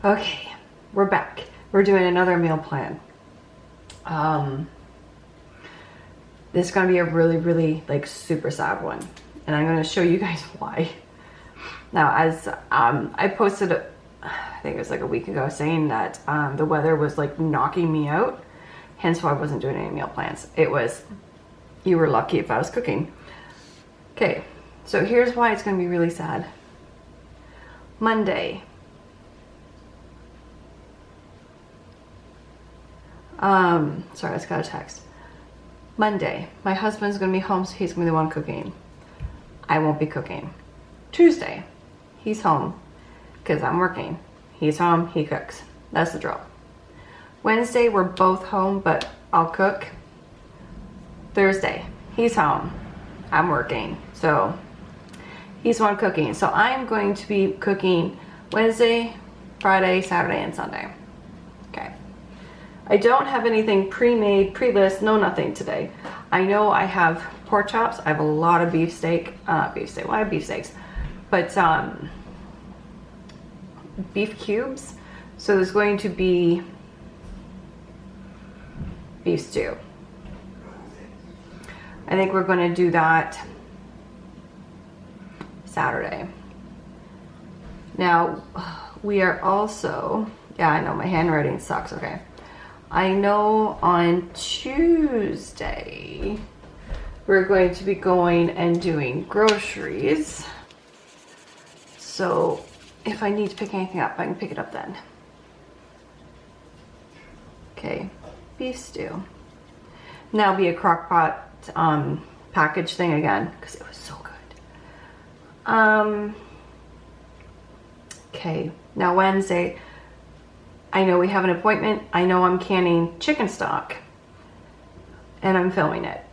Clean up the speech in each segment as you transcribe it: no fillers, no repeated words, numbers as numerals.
Okay, we're back. We're doing another meal plan. This is gonna be a really like super sad one, and I'm gonna show you guys why. Now, as I posted, I think it was like a week ago, saying that the weather was like knocking me out, hence why I wasn't doing any meal plans. It was, you were lucky if I was cooking. Okay, so here's why it's gonna be really sad. Monday. Sorry, I just got a text. Monday, my husband's gonna be home, so he's gonna be the one cooking. I won't be cooking. Tuesday, he's home because I'm working. He's home, he cooks. That's the drill. Wednesday, we're both home, but I'll cook. Thursday, he's home. I'm working, so he's one cooking. So I'm going to be cooking Wednesday, Friday, Saturday, and Sunday. Okay. I don't have anything pre-made, pre-list, no nothing today. I know I have pork chops. I have a lot of beef steak. Well, I have beef steaks, but beef cubes. So there's going to be beef stew. I think we're going to do that Saturday. Now, we are also, yeah, I know my handwriting sucks, okay. I know on Tuesday, we're going to be going and doing groceries. So if I need to pick anything up, I can pick it up then. Okay, beef stew. Now be a crock pot package thing again, because it was so good. Okay, now Wednesday, I know we have an appointment. I know I'm canning chicken stock and I'm filming it,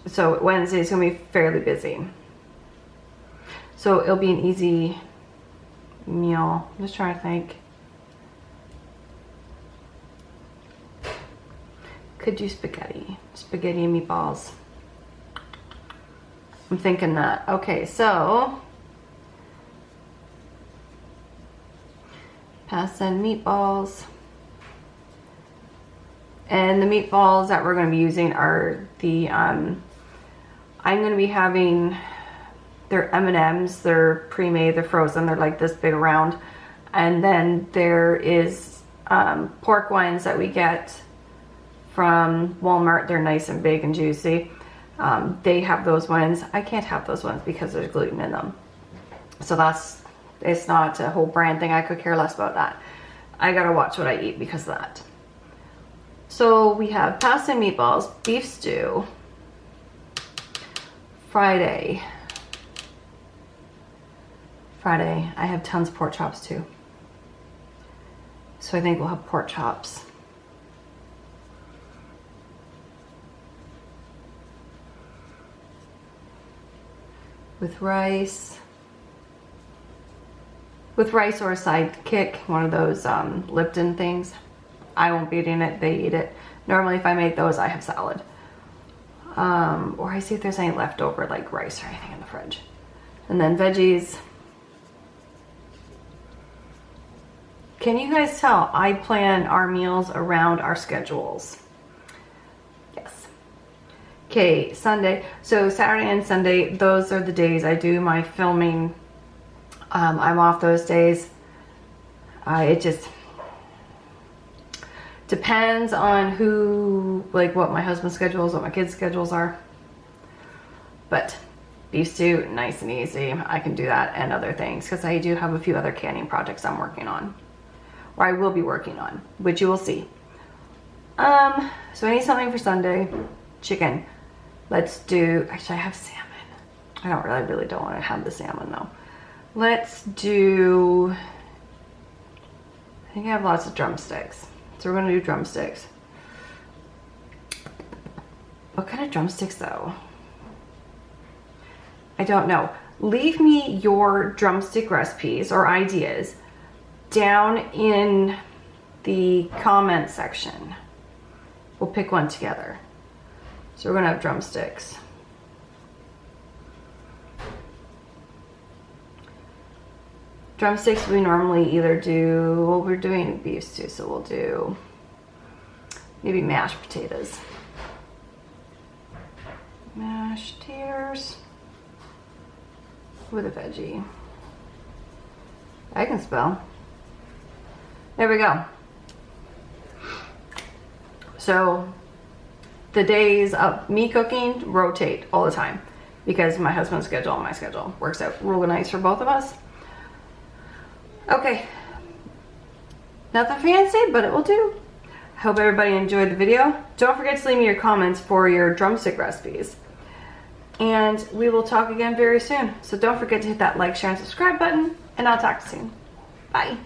so Wednesday is gonna be fairly busy. So it'll be an easy meal. I'm just trying to think. Could do spaghetti and meatballs. I'm thinking that. Okay, so pasta and meatballs. And the meatballs that we're going to be using are the, I'm going to be having, they're M&Ms, they're pre-made, they're frozen, they're like this big around. And then there is pork ones that we get from Walmart. They're nice and big and juicy. They have those ones. I can't have those ones because there's gluten in them. So it's not a whole brand thing. I could care less about that. I gotta watch what I eat because of that. So we have pasta and meatballs, beef stew, Friday. I have tons of pork chops too. So I think we'll have pork chops. With rice or a sidekick, one of those Lipton things. I won't be eating it, they eat it. Normally if I make those, I have salad. Or I see if there's any leftover like rice or anything in the fridge. And then veggies. Can you guys tell I plan our meals around our schedules? Yes. Okay, Sunday. So Saturday and Sunday, those are the days I do my filming. I'm off those days. It just depends on what my husband's schedule is, what my kids' schedules are. But beef stew, nice and easy. I can do that and other things because I do have a few other canning projects I'm working on, or I will be working on, which you will see. So I need something for Sunday. Chicken. Let's do, actually I have salmon. I really don't want to have the salmon though. Let's do, I think I have lots of drumsticks. So we're gonna do drumsticks. What kind of drumsticks though? I don't know. Leave me your drumstick recipes or ideas down in the comment section. We'll pick one together. So we're gonna have drumsticks. Drumsticks we normally either do, well, we're doing beef too, so we'll do maybe mashed potatoes. Mashed taters with a veggie. I can spell. There we go. So the days of me cooking rotate all the time because my husband's schedule and my schedule works out really nice for both of us. Okay, nothing fancy, but it will do. Hope everybody enjoyed the video. Don't forget to leave me your comments for your drumstick recipes. And we will talk again very soon. So don't forget to hit that like, share, and subscribe button, and I'll talk to you soon. Bye.